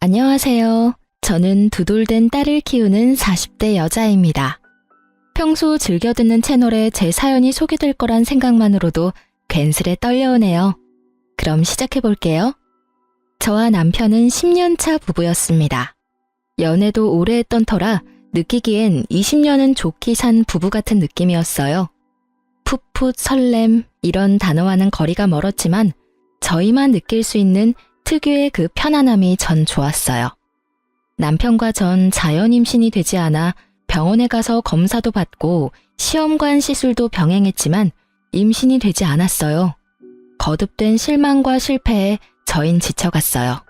안녕하세요. 저는 두돌된 딸을 키우는 40대 여자입니다. 평소 즐겨 듣는 채널에 제 사연이 소개될 거란 생각만으로도 괜스레 떨려오네요. 그럼 시작해 볼게요. 저와 남편은 10년차 부부였습니다. 연애도 오래 했던 터라 느끼기엔 20년은 좋게 산 부부 같은 느낌이었어요. 풋풋 설렘 이런 단어와는 거리가 멀었지만 저희만 느낄 수 있는 특유의 그 편안함이 전 좋았어요. 남편과 전 자연 임신이 되지 않아 병원에 가서 검사도 받고 시험관 시술도 병행했지만 임신이 되지 않았어요. 거듭된 실망과 실패에 저흰 지쳐갔어요.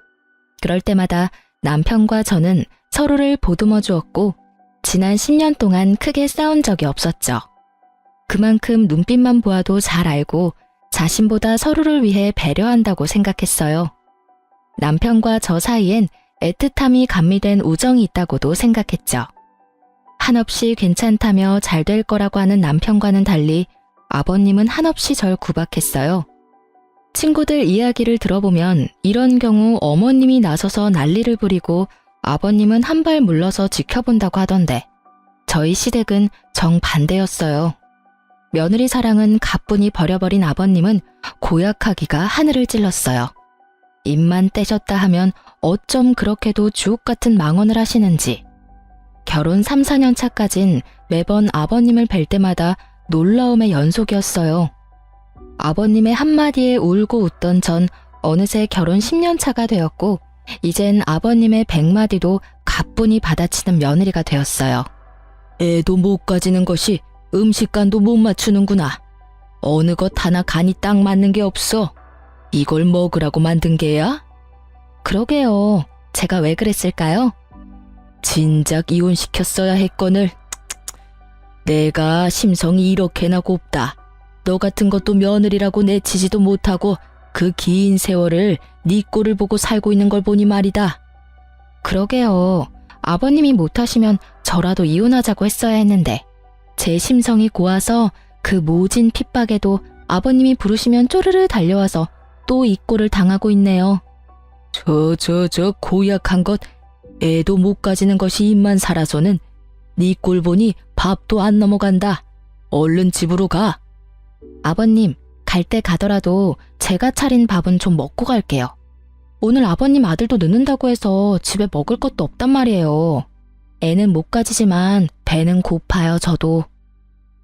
그럴 때마다 남편과 저는 서로를 보듬어 주었고 지난 10년 동안 크게 싸운 적이 없었죠. 그만큼 눈빛만 보아도 잘 알고 자신보다 서로를 위해 배려한다고 생각했어요. 남편과 저 사이엔 애틋함이 감미된 우정이 있다고도 생각했죠. 한없이 괜찮다며 잘 될 거라고 하는 남편과는 달리 아버님은 한없이 절 구박했어요. 친구들 이야기를 들어보면 이런 경우 어머님이 나서서 난리를 부리고 아버님은 한 발 물러서 지켜본다고 하던데 저희 시댁은 정반대였어요. 며느리 사랑은 가뿐히 버려버린 아버님은 고약하기가 하늘을 찔렀어요. 입만 떼셨다 하면 어쩜 그렇게도 주옥 같은 망언을 하시는지. 결혼 3, 4년 차까진 매번 아버님을 뵐 때마다 놀라움의 연속이었어요. 아버님의 한마디에 울고 웃던 전 어느새 결혼 10년 차가 되었고 이젠 아버님의 100마디도 가뿐히 받아치는 며느리가 되었어요. 애도 못 가지는 것이 음식간도 못 맞추는구나. 어느 것 하나 간이 딱 맞는 게 없어. 이걸 먹으라고 만든 게야? 그러게요. 제가 왜 그랬을까요? 진작 이혼시켰어야 했거늘. 내가 심성이 이렇게나 곱다. 너 같은 것도 며느리라고 내치지도 못하고 그 긴 세월을 네 꼴을 보고 살고 있는 걸 보니 말이다. 그러게요. 아버님이 못하시면 저라도 이혼하자고 했어야 했는데 제 심성이 고와서 그 모진 핍박에도 아버님이 부르시면 쪼르르 달려와서 또 이 꼴을 당하고 있네요. 저 고약한 것, 애도 못 가지는 것이 입만 살아서는 네 꼴 보니 밥도 안 넘어간다. 얼른 집으로 가. 아버님, 갈 때 가더라도 제가 차린 밥은 좀 먹고 갈게요. 오늘 아버님 아들도 늦는다고 해서 집에 먹을 것도 없단 말이에요. 애는 못 가지지만 배는 고파요, 저도.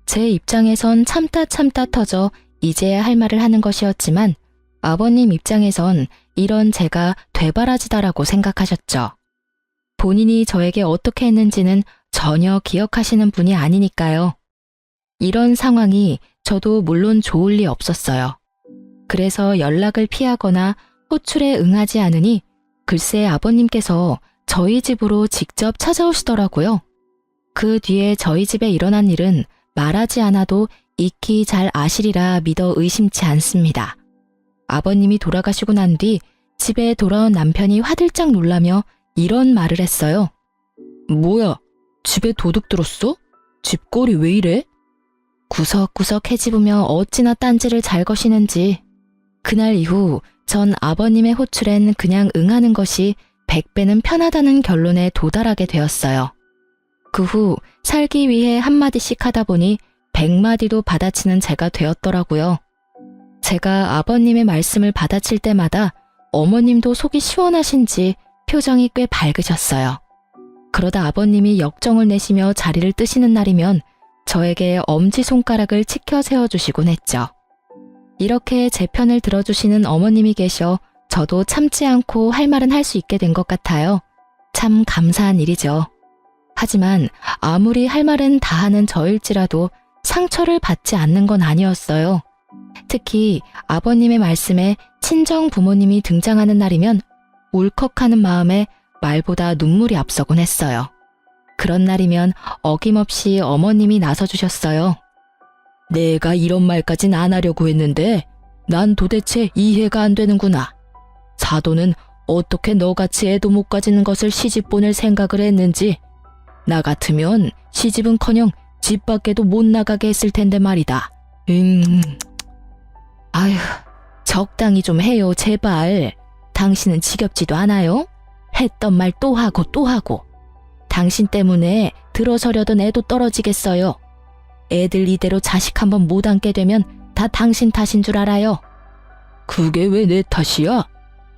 제 입장에선 참다 터져 이제야 할 말을 하는 것이었지만 아버님 입장에선 이런 제가 되바라지다라고 생각하셨죠. 본인이 저에게 어떻게 했는지는 전혀 기억하시는 분이 아니니까요. 이런 상황이 저도 물론 좋을 리 없었어요. 그래서 연락을 피하거나 호출에 응하지 않으니 글쎄 아버님께서 저희 집으로 직접 찾아오시더라고요. 그 뒤에 저희 집에 일어난 일은 말하지 않아도 익히 잘 아시리라 믿어 의심치 않습니다. 아버님이 돌아가시고 난 뒤 집에 돌아온 남편이 화들짝 놀라며 이런 말을 했어요. 뭐야, 집에 도둑 들었어? 집꼴이 왜 이래? 구석구석 헤집으며 어찌나 딴지를 잘 거시는지. 그날 이후 전 아버님의 호출엔 그냥 응하는 것이 100배는 편하다는 결론에 도달하게 되었어요. 그 후 살기 위해 한마디씩 하다 보니 100마디도 받아치는 제가 되었더라고요. 제가 아버님의 말씀을 받아칠 때마다 어머님도 속이 시원하신지 표정이 꽤 밝으셨어요. 그러다 아버님이 역정을 내시며 자리를 뜨시는 날이면 저에게 엄지손가락을 치켜 세워주시곤 했죠. 이렇게 제 편을 들어주시는 어머님이 계셔 저도 참지 않고 할 말은 할 수 있게 된 것 같아요. 참 감사한 일이죠. 하지만 아무리 할 말은 다 하는 저일지라도 상처를 받지 않는 건 아니었어요. 특히 아버님의 말씀에 친정 부모님이 등장하는 날이면 울컥하는 마음에 말보다 눈물이 앞서곤 했어요. 그런 날이면 어김없이 어머님이 나서주셨어요. 내가 이런 말까진 안 하려고 했는데 난 도대체 이해가 안 되는구나. 사돈은 어떻게 너같이 애도 못 가지는 것을 시집 보낼 생각을 했는지. 나 같으면 시집은커녕 집 밖에도 못 나가게 했을 텐데 말이다. 아휴, 적당히 좀 해요, 제발. 당신은 지겹지도 않아요? 했던 말 또 하고 또 하고. 당신 때문에 들어서려던 애도 떨어지겠어요. 애들 이대로 자식 한번 못 안게 되면 다 당신 탓인 줄 알아요. 그게 왜 내 탓이야?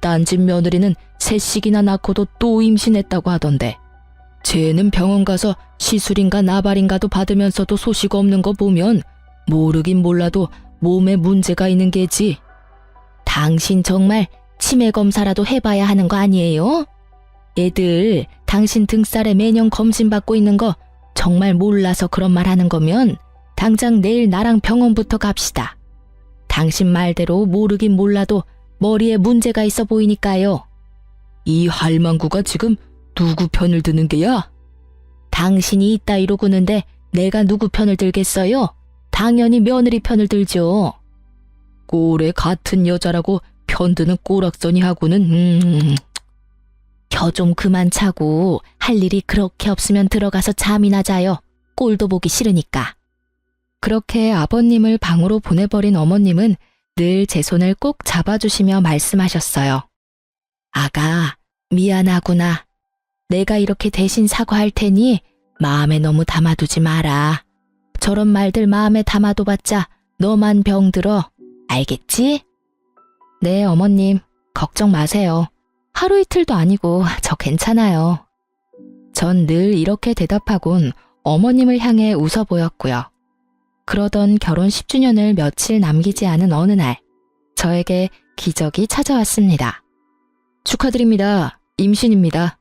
딴 집 며느리는 셋씩이나 낳고도 또 임신했다고 하던데. 쟤는 병원 가서 시술인가 나발인가도 받으면서도 소식 없는 거 보면 모르긴 몰라도 몸에 문제가 있는 게지. 당신 정말 치매 검사라도 해봐야 하는 거 아니에요? 애들 당신 등살에 매년 검진받고 있는 거 정말 몰라서 그런 말 하는 거면 당장 내일 나랑 병원부터 갑시다. 당신 말대로 모르긴 몰라도 머리에 문제가 있어 보이니까요. 이 할망구가 지금 누구 편을 드는 게야? 당신이 이따위로 구는데 내가 누구 편을 들겠어요? 당연히 며느리 편을 들죠. 꼴에 같은 여자라고 편드는 꼬락서니하고는 혀 좀 그만 차고 할 일이 그렇게 없으면 들어가서 잠이나 자요. 꼴도 보기 싫으니까. 그렇게 아버님을 방으로 보내버린 어머님은 늘 제 손을 꼭 잡아주시며 말씀하셨어요. 아가, 미안하구나. 내가 이렇게 대신 사과할 테니 마음에 너무 담아두지 마라. 저런 말들 마음에 담아둬봤자 너만 병들어. 알겠지? 네, 어머님. 걱정 마세요. 하루 이틀도 아니고 저 괜찮아요. 전 늘 이렇게 대답하곤 어머님을 향해 웃어 보였고요. 그러던 결혼 10주년을 며칠 남기지 않은 어느 날, 저에게 기적이 찾아왔습니다. 축하드립니다. 임신입니다.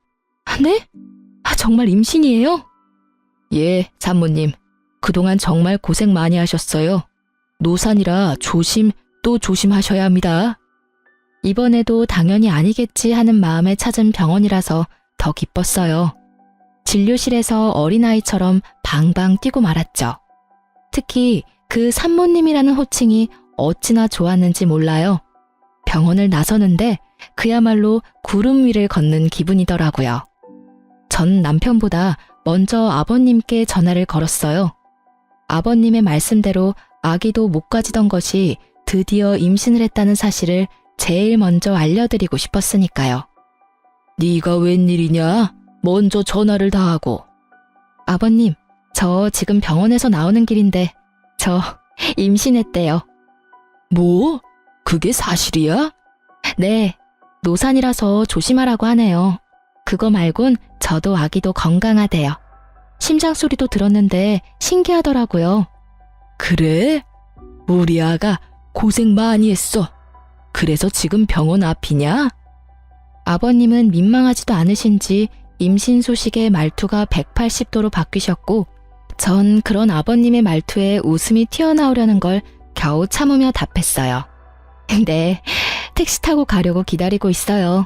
네? 정말 임신이에요? 예, 산모님. 그동안 정말 고생 많이 하셨어요. 노산이라 조심 또 조심하셔야 합니다. 이번에도 당연히 아니겠지 하는 마음에 찾은 병원이라서 더 기뻤어요. 진료실에서 어린아이처럼 방방 뛰고 말았죠. 특히 그 산모님이라는 호칭이 어찌나 좋았는지 몰라요. 병원을 나서는데 그야말로 구름 위를 걷는 기분이더라고요. 전 남편보다 먼저 아버님께 전화를 걸었어요. 아버님의 말씀대로 아기도 못 가지던 것이 드디어 임신을 했다는 사실을 제일 먼저 알려드리고 싶었으니까요. 네가 웬일이냐? 먼저 전화를 다 하고. 아버님, 저 지금 병원에서 나오는 길인데 저 임신했대요. 뭐? 그게 사실이야? 네, 노산이라서 조심하라고 하네요. 그거 말곤 저도 아기도 건강하대요. 심장 소리도 들었는데 신기하더라고요. 그래? 우리 아가 고생 많이 했어. 그래서 지금 병원 앞이냐? 아버님은 민망하지도 않으신지 임신 소식에 말투가 180도로 바뀌셨고 전 그런 아버님의 말투에 웃음이 튀어나오려는 걸 겨우 참으며 답했어요. 네, 택시 타고 가려고 기다리고 있어요.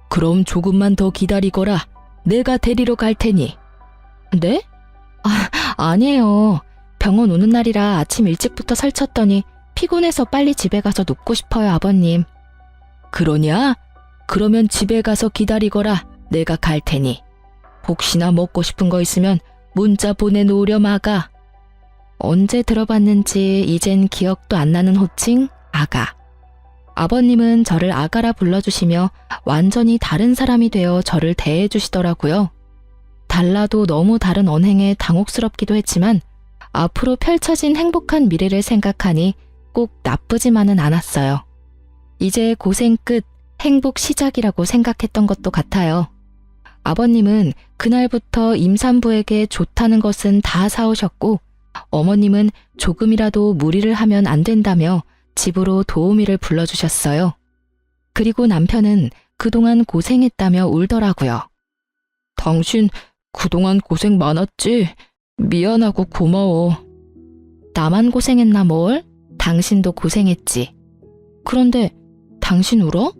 그럼 조금만 더 기다리거라. 내가 데리러 갈 테니. 네? 아니에요. 병원 오는 날이라 아침 일찍부터 설쳤더니 피곤해서 빨리 집에 가서 눕고 싶어요, 아버님. 그러냐? 그러면 집에 가서 기다리거라. 내가 갈 테니. 혹시나 먹고 싶은 거 있으면 문자 보내놓으렴, 아가. 언제 들어봤는지 이젠 기억도 안 나는 호칭, 아가. 아버님은 저를 아가라 불러주시며 완전히 다른 사람이 되어 저를 대해주시더라고요. 달라도 너무 다른 언행에 당혹스럽기도 했지만 앞으로 펼쳐진 행복한 미래를 생각하니 꼭 나쁘지만은 않았어요. 이제 고생 끝, 행복 시작이라고 생각했던 것도 같아요. 아버님은 그날부터 임산부에게 좋다는 것은 다 사오셨고 어머님은 조금이라도 무리를 하면 안 된다며 집으로 도우미를 불러주셨어요. 그리고 남편은 그동안 고생했다며 울더라고요. 당신 그동안 고생 많았지? 미안하고 고마워. 나만 고생했나 뭘? 당신도 고생했지. 그런데 당신 울어?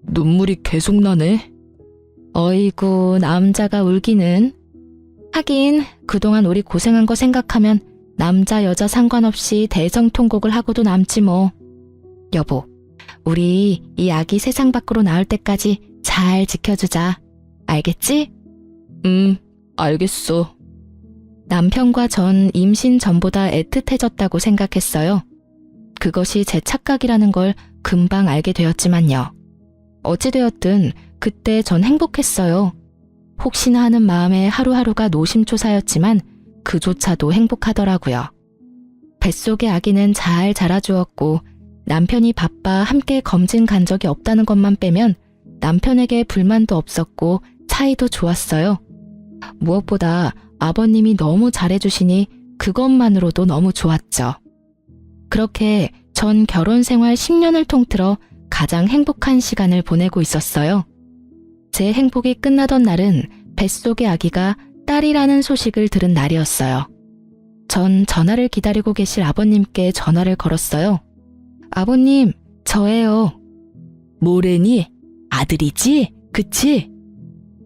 눈물이 계속 나네. 어이구, 남자가 울기는. 하긴 그동안 우리 고생한 거 생각하면 남자 여자 상관없이 대성통곡을 하고도 남지 뭐. 여보, 우리 이 아기 세상 밖으로 나올 때까지 잘 지켜주자. 알겠지? 알겠어. 남편과 전 임신 전보다 애틋해졌다고 생각했어요. 그것이 제 착각이라는 걸 금방 알게 되었지만요. 어찌되었든 그때 전 행복했어요. 혹시나 하는 마음에 하루하루가 노심초사였지만 그조차도 행복하더라고요. 뱃속의 아기는 잘 자라주었고 남편이 바빠 함께 검진 간 적이 없다는 것만 빼면 남편에게 불만도 없었고 사이도 좋았어요. 무엇보다 아버님이 너무 잘해주시니 그것만으로도 너무 좋았죠. 그렇게 전 결혼 생활 10년을 통틀어 가장 행복한 시간을 보내고 있었어요. 제 행복이 끝나던 날은 뱃속의 아기가 딸이라는 소식을 들은 날이었어요. 전 전화를 기다리고 계실 아버님께 전화를 걸었어요. 아버님, 저예요. 뭐래니? 아들이지? 그치?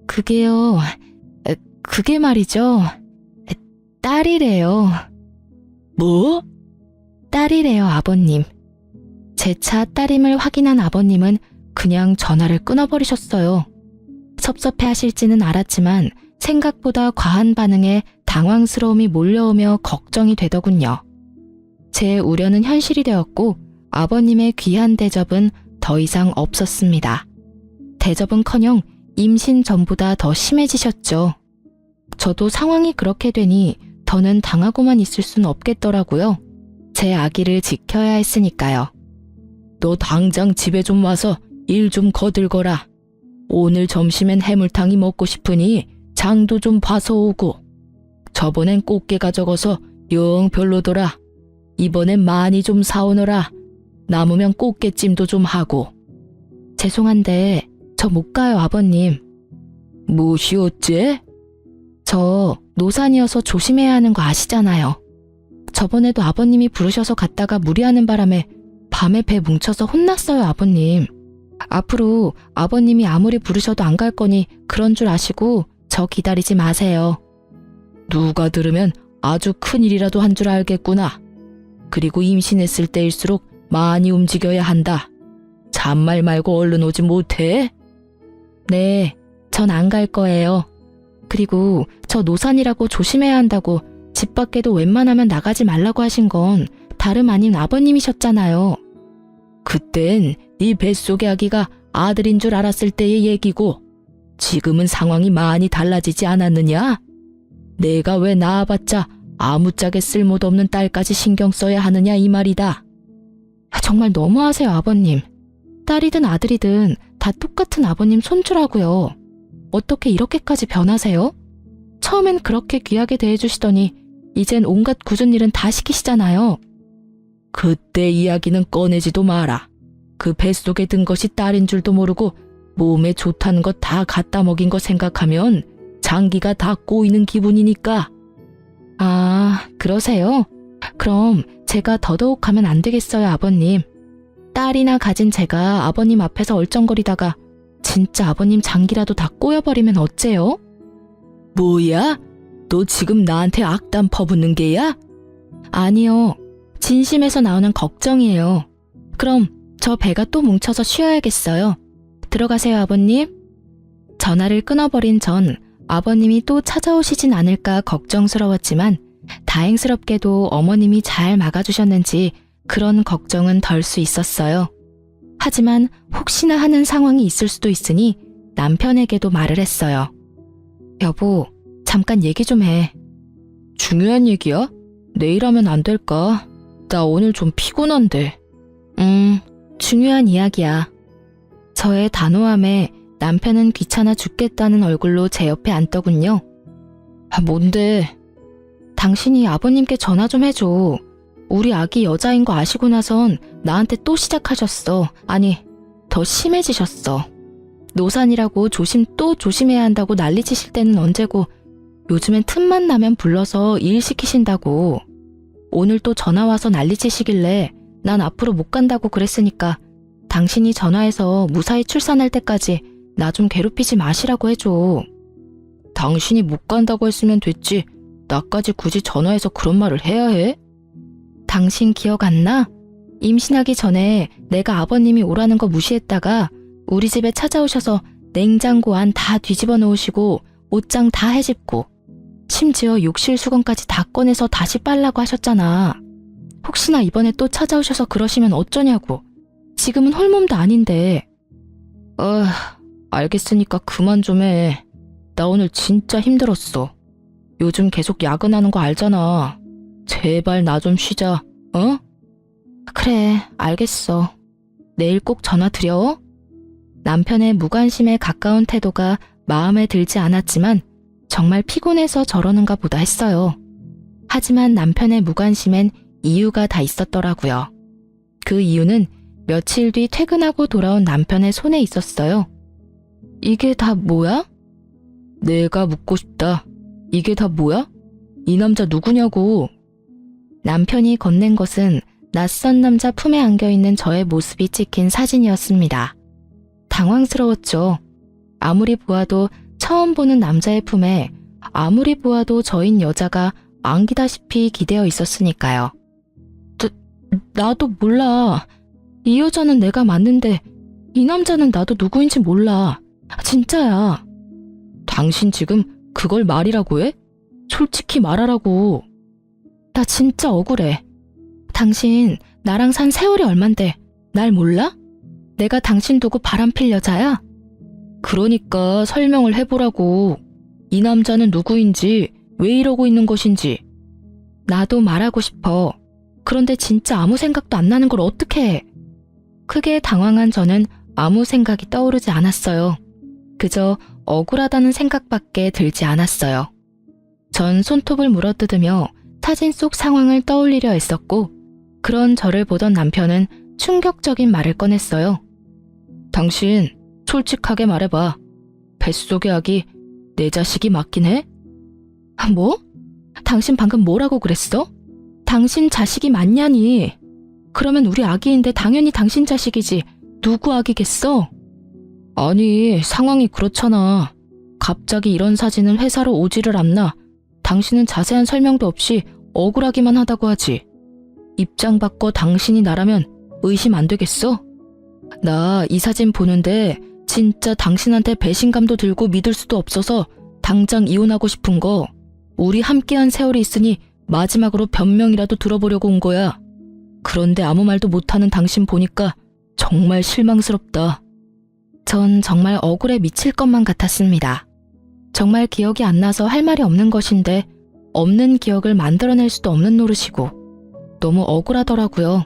그게요, 그게 말이죠. 딸이래요. 뭐? 딸이래요, 아버님. 제 차 딸임을 확인한 아버님은 그냥 전화를 끊어버리셨어요. 섭섭해 하실지는 알았지만 생각보다 과한 반응에 당황스러움이 몰려오며 걱정이 되더군요. 제 우려는 현실이 되었고 아버님의 귀한 대접은 더 이상 없었습니다. 대접은커녕 임신 전보다 더 심해지셨죠. 저도 상황이 그렇게 되니 더는 당하고만 있을 순 없겠더라고요. 제 아기를 지켜야 했으니까요. 너 당장 집에 좀 와서 일 좀 거들거라. 오늘 점심엔 해물탕이 먹고 싶으니 장도 좀 봐서 오고. 저번엔 꽃게가 적어서 영 별로더라. 이번엔 많이 좀 사오너라. 남으면 꽃게찜도 좀 하고. 죄송한데 저 못 가요, 아버님. 무엇이 어째? 저 노산이어서 조심해야 하는 거 아시잖아요. 저번에도 아버님이 부르셔서 갔다가 무리하는 바람에 밤에 배 뭉쳐서 혼났어요, 아버님. 앞으로 아버님이 아무리 부르셔도 안 갈 거니 그런 줄 아시고 저 기다리지 마세요. 누가 들으면 아주 큰일이라도 한 줄 알겠구나. 그리고 임신했을 때일수록 많이 움직여야 한다. 잔말 말고 얼른 오지 못해? 네, 전 안 갈 거예요. 그리고 저 노산이라고 조심해야 한다고 집 밖에도 웬만하면 나가지 말라고 하신 건 다름 아닌 아버님이셨잖아요. 그땐 네 뱃속의 아기가 아들인 줄 알았을 때의 얘기고 지금은 상황이 많이 달라지지 않았느냐? 내가 왜 낳아봤자 아무짝에 쓸모도 없는 딸까지 신경 써야 하느냐 이 말이다. 정말 너무하세요, 아버님. 딸이든 아들이든 다 똑같은 아버님 손주라고요. 어떻게 이렇게까지 변하세요? 처음엔 그렇게 귀하게 대해주시더니 이젠 온갖 굳은 일은 다 시키시잖아요. 그때 이야기는 꺼내지도 마라. 그 뱃속에 든 것이 딸인 줄도 모르고 몸에 좋다는 것 다 갖다 먹인 거 생각하면 장기가 다 꼬이는 기분이니까. 아, 그러세요? 그럼 제가 더더욱 가면 안 되겠어요, 아버님. 딸이나 가진 제가 아버님 앞에서 얼쩡거리다가 진짜 아버님 장기라도 다 꼬여버리면 어째요? 뭐야? 너 지금 나한테 악담 퍼붓는 게야? 아니요. 진심에서 나오는 걱정이에요. 그럼 저 배가 또 뭉쳐서 쉬어야겠어요. 들어가세요, 아버님. 전화를 끊어버린 전 아버님이 또 찾아오시진 않을까 걱정스러웠지만 다행스럽게도 어머님이 잘 막아주셨는지 그런 걱정은 덜 수 있었어요. 하지만 혹시나 하는 상황이 있을 수도 있으니 남편에게도 말을 했어요. 여보, 잠깐 얘기 좀 해. 중요한 얘기야? 내일 하면 안 될까? 나 오늘 좀 피곤한데. 중요한 이야기야. 저의 단호함에 남편은 귀찮아 죽겠다는 얼굴로 제 옆에 앉더군요. 아, 뭔데? 당신이 아버님께 전화 좀 해줘. 우리 아기 여자인 거 아시고 나선 나한테 또 시작하셨어. 아니, 더 심해지셨어. 노산이라고 또 조심해야 한다고 난리치실 때는 언제고 요즘엔 틈만 나면 불러서 일 시키신다고. 오늘 또 전화 와서 난리치시길래 난 앞으로 못 간다고 그랬으니까 당신이 전화해서 무사히 출산할 때까지 나 좀 괴롭히지 마시라고 해줘. 당신이 못 간다고 했으면 됐지. 나까지 굳이 전화해서 그런 말을 해야 해? 당신 기억 안 나? 임신하기 전에 내가 아버님이 오라는 거 무시했다가 우리 집에 찾아오셔서 냉장고 안 다 뒤집어 놓으시고 옷장 다 헤집고 심지어 욕실 수건까지 다 꺼내서 다시 빨라고 하셨잖아. 혹시나 이번에 또 찾아오셔서 그러시면 어쩌냐고. 지금은 홀몸도 아닌데. 알겠으니까 그만 좀 해. 나 오늘 진짜 힘들었어. 요즘 계속 야근하는 거 알잖아. 제발 나 좀 쉬자, 어? 그래, 알겠어. 내일 꼭 전화 드려. 남편의 무관심에 가까운 태도가 마음에 들지 않았지만 정말 피곤해서 저러는가 보다 했어요. 하지만 남편의 무관심엔 이유가 다 있었더라고요. 그 이유는 며칠 뒤 퇴근하고 돌아온 남편의 손에 있었어요. 이게 다 뭐야? 내가 묻고 싶다. 이게 다 뭐야? 이 남자 누구냐고. 남편이 건넨 것은 낯선 남자 품에 안겨있는 저의 모습이 찍힌 사진이었습니다. 당황스러웠죠. 아무리 보아도 처음 보는 남자의 품에 아무리 보아도 저인 여자가 안기다시피 기대어 있었으니까요. 나도 몰라. 이 여자는 내가 맞는데 이 남자는 나도 누구인지 몰라. 진짜야. 당신 지금 그걸 말이라고 해? 솔직히 말하라고. 나 진짜 억울해. 당신 나랑 산 세월이 얼만데 날 몰라? 내가 당신 두고 바람필 여자야? 그러니까 설명을 해보라고. 이 남자는 누구인지, 왜 이러고 있는 것인지. 나도 말하고 싶어. 그런데 진짜 아무 생각도 안 나는 걸 어떻게 해? 크게 당황한 저는 아무 생각이 떠오르지 않았어요. 그저 억울하다는 생각밖에 들지 않았어요. 전 손톱을 물어뜯으며 사진 속 상황을 떠올리려 했었고, 그런 저를 보던 남편은 충격적인 말을 꺼냈어요. 당신 솔직하게 말해봐. 뱃속의 아기 내 자식이 맞긴 해? 뭐? 당신 방금 뭐라고 그랬어? 당신 자식이 맞냐니? 그러면 우리 아기인데 당연히 당신 자식이지. 누구 아기겠어? 아니, 상황이 그렇잖아. 갑자기 이런 사진을 회사로 오지를 않나. 당신은 자세한 설명도 없이 억울하기만 하다고 하지. 입장 바꿔 당신이 나라면 의심 안 되겠어? 나 이 사진 보는데 진짜 당신한테 배신감도 들고 믿을 수도 없어서 당장 이혼하고 싶은 거. 우리 함께한 세월이 있으니 마지막으로 변명이라도 들어보려고 온 거야. 그런데 아무 말도 못하는 당신 보니까 정말 실망스럽다. 전 정말 억울해 미칠 것만 같았습니다. 정말 기억이 안 나서 할 말이 없는 것인데 없는 기억을 만들어낼 수도 없는 노릇이고 너무 억울하더라고요.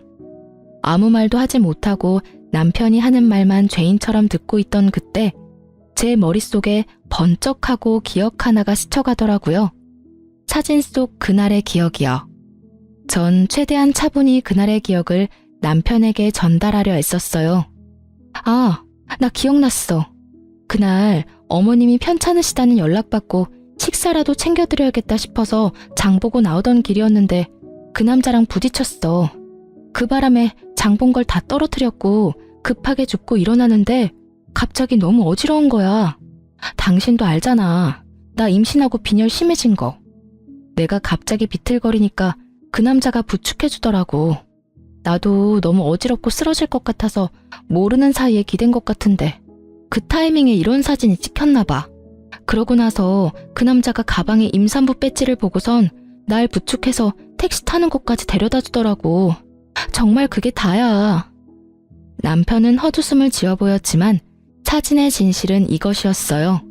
아무 말도 하지 못하고 남편이 하는 말만 죄인처럼 듣고 있던 그때 제 머릿속에 번쩍하고 기억 하나가 스쳐가더라고요. 사진 속 그날의 기억이요. 전 최대한 차분히 그날의 기억을 남편에게 전달하려 했었어요. 아, 나 기억났어. 그날 어머님이 편찮으시다는 연락받고 식사라도 챙겨드려야겠다 싶어서 장 보고 나오던 길이었는데 그 남자랑 부딪혔어. 그 바람에 장 본 걸 다 떨어뜨렸고 급하게 줍고 일어나는데 갑자기 너무 어지러운 거야. 당신도 알잖아. 나 임신하고 빈혈 심해진 거. 내가 갑자기 비틀거리니까 그 남자가 부축해주더라고. 나도 너무 어지럽고 쓰러질 것 같아서 모르는 사이에 기댄 것 같은데 그 타이밍에 이런 사진이 찍혔나 봐. 그러고 나서 그 남자가 가방에 임산부 배지를 보고선 날 부축해서 택시 타는 곳까지 데려다 주더라고. 정말 그게 다야. 남편은 헛웃음을 지어 보였지만 사진의 진실은 이것이었어요.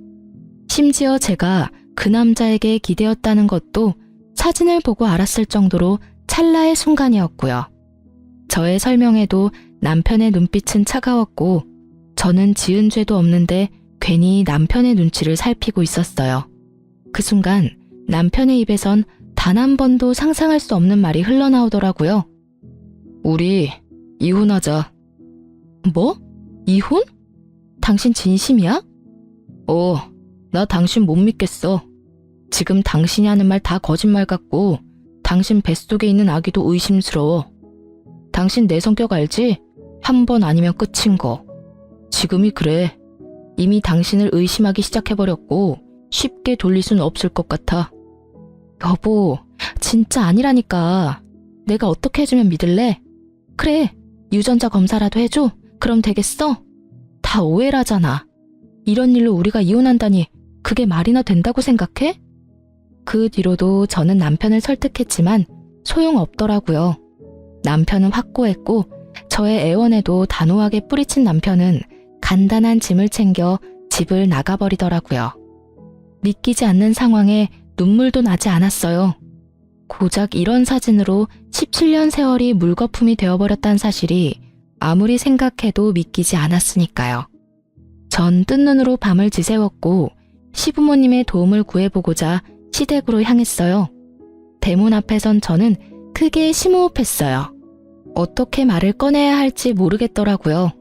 심지어 제가 그 남자에게 기대었다는 것도 사진을 보고 알았을 정도로 찰나의 순간이었고요. 저의 설명에도 남편의 눈빛은 차가웠고 저는 지은 죄도 없는데 괜히 남편의 눈치를 살피고 있었어요. 그 순간 남편의 입에선 단 한 번도 상상할 수 없는 말이 흘러나오더라고요. 우리 이혼하자. 뭐? 이혼? 당신 진심이야? 나 당신 못 믿겠어. 지금 당신이 하는 말 다 거짓말 같고 당신 뱃속에 있는 아기도 의심스러워. 당신 내 성격 알지? 한 번 아니면 끝인 거. 지금이 그래. 이미 당신을 의심하기 시작해버렸고 쉽게 돌릴 순 없을 것 같아. 여보, 진짜 아니라니까. 내가 어떻게 해주면 믿을래? 그래, 유전자 검사라도 해줘? 그럼 되겠어? 다 오해라잖아. 이런 일로 우리가 이혼한다니 그게 말이나 된다고 생각해? 그 뒤로도 저는 남편을 설득했지만 소용없더라고요. 남편은 확고했고 저의 애원에도 단호하게 뿌리친 남편은 간단한 짐을 챙겨 집을 나가버리더라고요. 믿기지 않는 상황에 눈물도 나지 않았어요. 고작 이런 사진으로 17년 세월이 물거품이 되어버렸다는 사실이 아무리 생각해도 믿기지 않았으니까요. 전 뜬 눈으로 밤을 지새웠고 시부모님의 도움을 구해보고자 시댁으로 향했어요. 대문 앞에 선 저는 크게 심호흡했어요. 어떻게 말을 꺼내야 할지 모르겠더라고요.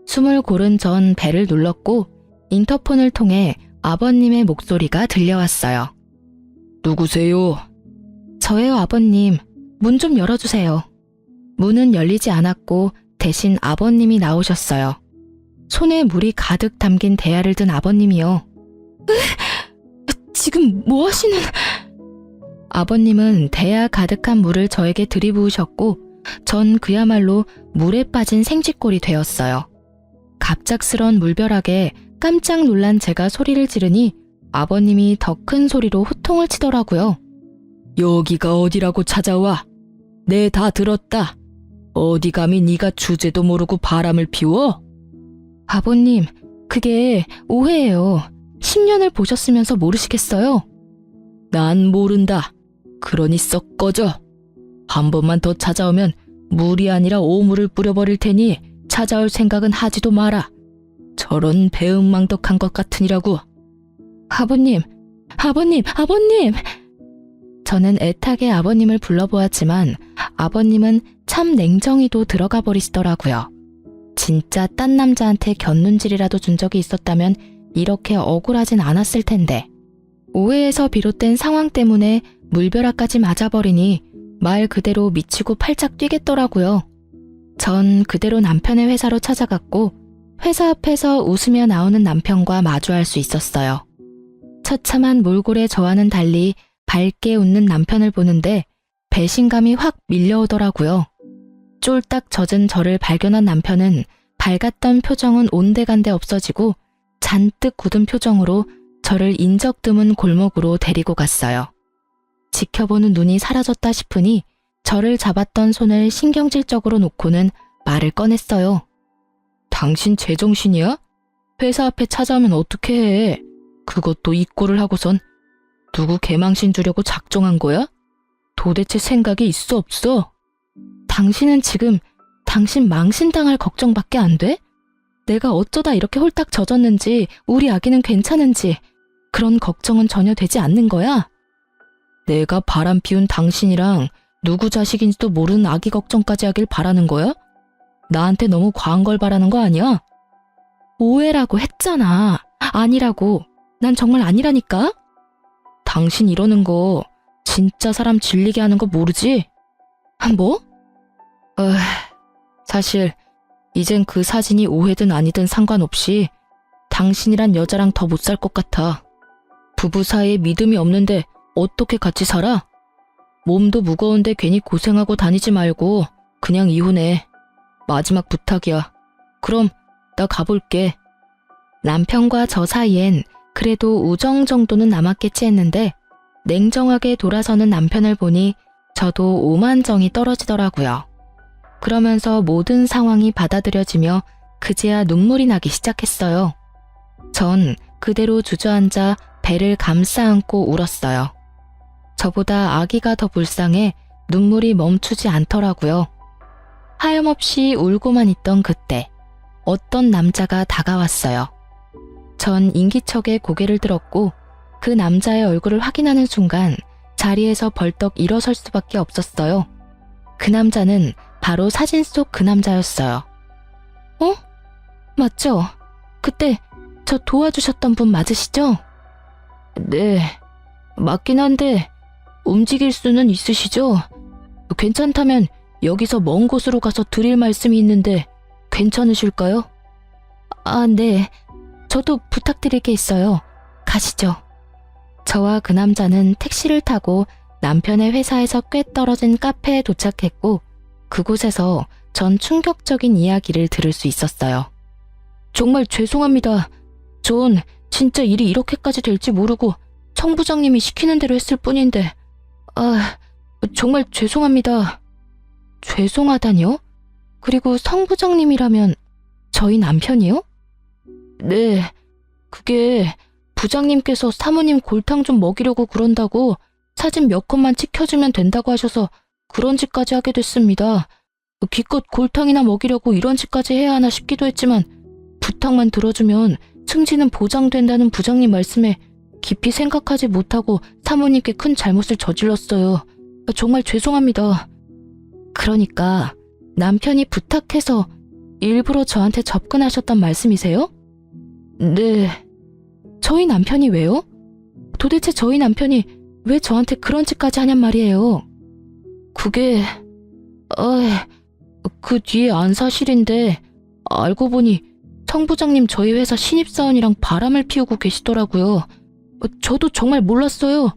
숨을 고른 전 벨을 눌렀고 인터폰을 통해 아버님의 목소리가 들려왔어요. 누구세요? 저예요, 아버님. 문 좀 열어주세요. 문은 열리지 않았고 대신 아버님이 나오셨어요. 손에 물이 가득 담긴 대야를 든 아버님이요. 지금 뭐 하시는... 아버님은 대야 가득한 물을 저에게 들이부으셨고 전 그야말로 물에 빠진 생쥐꼴이 되었어요. 갑작스런 물벼락에 깜짝 놀란 제가 소리를 지르니 아버님이 더 큰 소리로 호통을 치더라고요. 여기가 어디라고 찾아와? 네, 다 들었다. 어디 감히 네가 주제도 모르고 바람을 피워? 아버님, 그게 오해예요. 10년을 보셨으면서 모르시겠어요? 난 모른다. 그러니 썩 꺼져. 한 번만 더 찾아오면 물이 아니라 오물을 뿌려버릴 테니 찾아올 생각은 하지도 마라. 저런 배은망덕한 것 같으니라고. 아버님, 아버님, 아버님! 저는 애타게 아버님을 불러보았지만 아버님은 참 냉정히도 들어가 버리시더라고요. 진짜 딴 남자한테 곁눈질이라도 준 적이 있었다면 이렇게 억울하진 않았을 텐데. 오해에서 비롯된 상황 때문에 물벼락까지 맞아버리니 말 그대로 미치고 팔짝 뛰겠더라고요. 전 그대로 남편의 회사로 찾아갔고 회사 앞에서 웃으며 나오는 남편과 마주할 수 있었어요. 처참한 몰골의 저와는 달리 밝게 웃는 남편을 보는데 배신감이 확 밀려오더라고요. 쫄딱 젖은 저를 발견한 남편은 밝았던 표정은 온데간데 없어지고 잔뜩 굳은 표정으로 저를 인적 드문 골목으로 데리고 갔어요. 지켜보는 눈이 사라졌다 싶으니 저를 잡았던 손을 신경질적으로 놓고는 말을 꺼냈어요. 당신 제정신이야? 회사 앞에 찾아오면 어떻게 해? 그것도 이 꼴을 하고선 누구 개망신 주려고 작정한 거야? 도대체 생각이 있어 없어? 당신은 지금 당신 망신당할 걱정밖에 안 돼? 내가 어쩌다 이렇게 홀딱 젖었는지 우리 아기는 괜찮은지 그런 걱정은 전혀 되지 않는 거야? 내가 바람 피운 당신이랑 누구 자식인지도 모르는 아기 걱정까지 하길 바라는 거야? 나한테 너무 과한 걸 바라는 거 아니야? 오해라고 했잖아. 아니라고. 난 정말 아니라니까? 당신 이러는 거 진짜 사람 질리게 하는 거 모르지? 뭐? 사실 이젠 그 사진이 오해든 아니든 상관없이 당신이란 여자랑 더 못 살 것 같아. 부부 사이에 믿음이 없는데 어떻게 같이 살아? 몸도 무거운데 괜히 고생하고 다니지 말고 그냥 이혼해. 마지막 부탁이야. 그럼 나 가볼게. 남편과 저 사이엔 그래도 우정 정도는 남았겠지 했는데 냉정하게 돌아서는 남편을 보니 저도 오만정이 떨어지더라고요. 그러면서 모든 상황이 받아들여지며 그제야 눈물이 나기 시작했어요. 전 그대로 주저앉아 배를 감싸 안고 울었어요. 저보다 아기가 더 불쌍해 눈물이 멈추지 않더라고요. 하염없이 울고만 있던 그때 어떤 남자가 다가왔어요. 전 인기척에 고개를 들었고 그 남자의 얼굴을 확인하는 순간 자리에서 벌떡 일어설 수밖에 없었어요. 그 남자는 바로 사진 속 그 남자였어요. 어? 맞죠? 그때 저 도와주셨던 분 맞으시죠? 네, 맞긴 한데 움직일 수는 있으시죠? 괜찮다면 여기서 먼 곳으로 가서 드릴 말씀이 있는데 괜찮으실까요? 아, 네. 저도 부탁드릴 게 있어요. 가시죠. 저와 그 남자는 택시를 타고 남편의 회사에서 꽤 떨어진 카페에 도착했고 그곳에서 전 충격적인 이야기를 들을 수 있었어요. 정말 죄송합니다. 전 진짜 일이 이렇게까지 될지 모르고 청 부장님이 시키는 대로 했을 뿐인데 정말 죄송합니다. 죄송하다니요? 그리고 성 부장님이라면 저희 남편이요? 네, 그게 부장님께서 사모님 골탕 좀 먹이려고 그런다고 사진 몇 컷만 찍혀주면 된다고 하셔서 그런 짓까지 하게 됐습니다. 기껏 골탕이나 먹이려고 이런 짓까지 해야 하나 싶기도 했지만 부탁만 들어주면 승진은 보장된다는 부장님 말씀에 깊이 생각하지 못하고 사모님께 큰 잘못을 저질렀어요. 정말 죄송합니다. 그러니까 남편이 부탁해서 일부러 저한테 접근하셨단 말씀이세요? 네. 저희 남편이 왜요? 도대체 저희 남편이 왜 저한테 그런 짓까지 하냔 말이에요. 그게... 그 뒤에 안 사실인데 알고 보니 성 부장님 저희 회사 신입사원이랑 바람을 피우고 계시더라고요. 저도 정말 몰랐어요.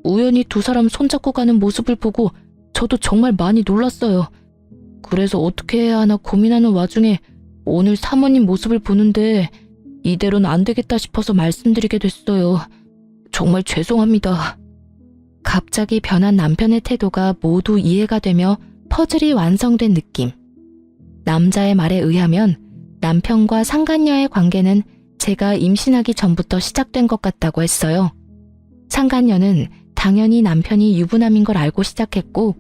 우연히 두 사람 손잡고 가는 모습을 보고 저도 정말 많이 놀랐어요. 그래서 어떻게 해야 하나 고민하는 와중에 오늘 사모님 모습을 보는데 이대로는 안 되겠다 싶어서 말씀드리게 됐어요. 정말 죄송합니다. 갑자기 변한 남편의 태도가 모두 이해가 되며 퍼즐이 완성된 느낌. 남자의 말에 의하면 남편과 상간녀의 관계는 제가 임신하기 전부터 시작된 것 같다고 했어요. 상간녀는 당연히 남편이 유부남인 걸 알고 시작했고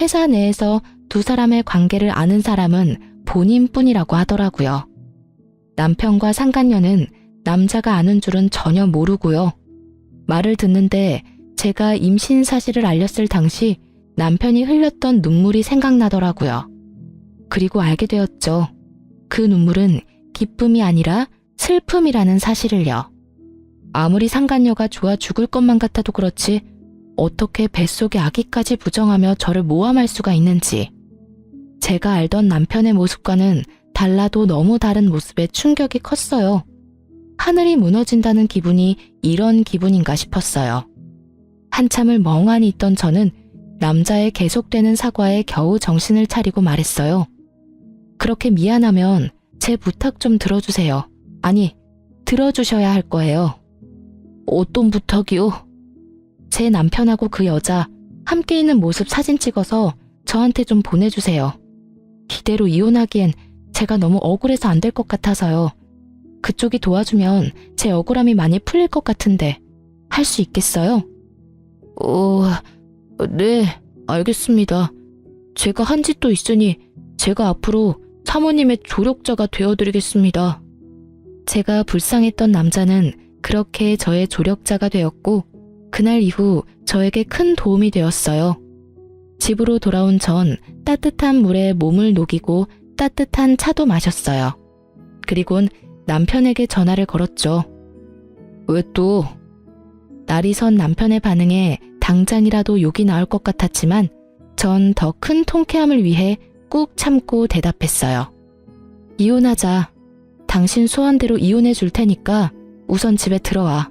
회사 내에서 두 사람의 관계를 아는 사람은 본인뿐이라고 하더라고요. 남편과 상간녀는 남자가 아는 줄은 전혀 모르고요. 말을 듣는데 제가 임신 사실을 알렸을 당시 남편이 흘렸던 눈물이 생각나더라고요. 그리고 알게 되었죠. 그 눈물은 기쁨이 아니라 슬픔이라는 사실을요. 아무리 상간녀가 좋아 죽을 것만 같아도 그렇지 어떻게 뱃속의 아기까지 부정하며 저를 모함할 수가 있는지. 제가 알던 남편의 모습과는 달라도 너무 다른 모습에 충격이 컸어요. 하늘이 무너진다는 기분이 이런 기분인가 싶었어요. 한참을 멍하니 있던 저는 남자의 계속되는 사과에 겨우 정신을 차리고 말했어요. 그렇게 미안하면 제 부탁 좀 들어주세요. 아니, 들어주셔야 할 거예요. 어떤 부탁이요? 제 남편하고 그 여자 함께 있는 모습 사진 찍어서 저한테 좀 보내주세요. 이대로 이혼하기엔 제가 너무 억울해서 안 될 것 같아서요. 그쪽이 도와주면 제 억울함이 많이 풀릴 것 같은데 할 수 있겠어요? 네, 알겠습니다. 제가 한 짓도 있으니 제가 앞으로 사모님의 조력자가 되어드리겠습니다. 제가 불쌍했던 남자는 그렇게 저의 조력자가 되었고 그날 이후 저에게 큰 도움이 되었어요. 집으로 돌아온 전 따뜻한 물에 몸을 녹이고 따뜻한 차도 마셨어요. 그리곤 남편에게 전화를 걸었죠. 왜 또? 날이 선 남편의 반응에 당장이라도 욕이 나올 것 같았지만 전 더 큰 통쾌함을 위해 꾹 참고 대답했어요. 이혼하자. 당신 소원대로 이혼해 줄 테니까 우선 집에 들어와.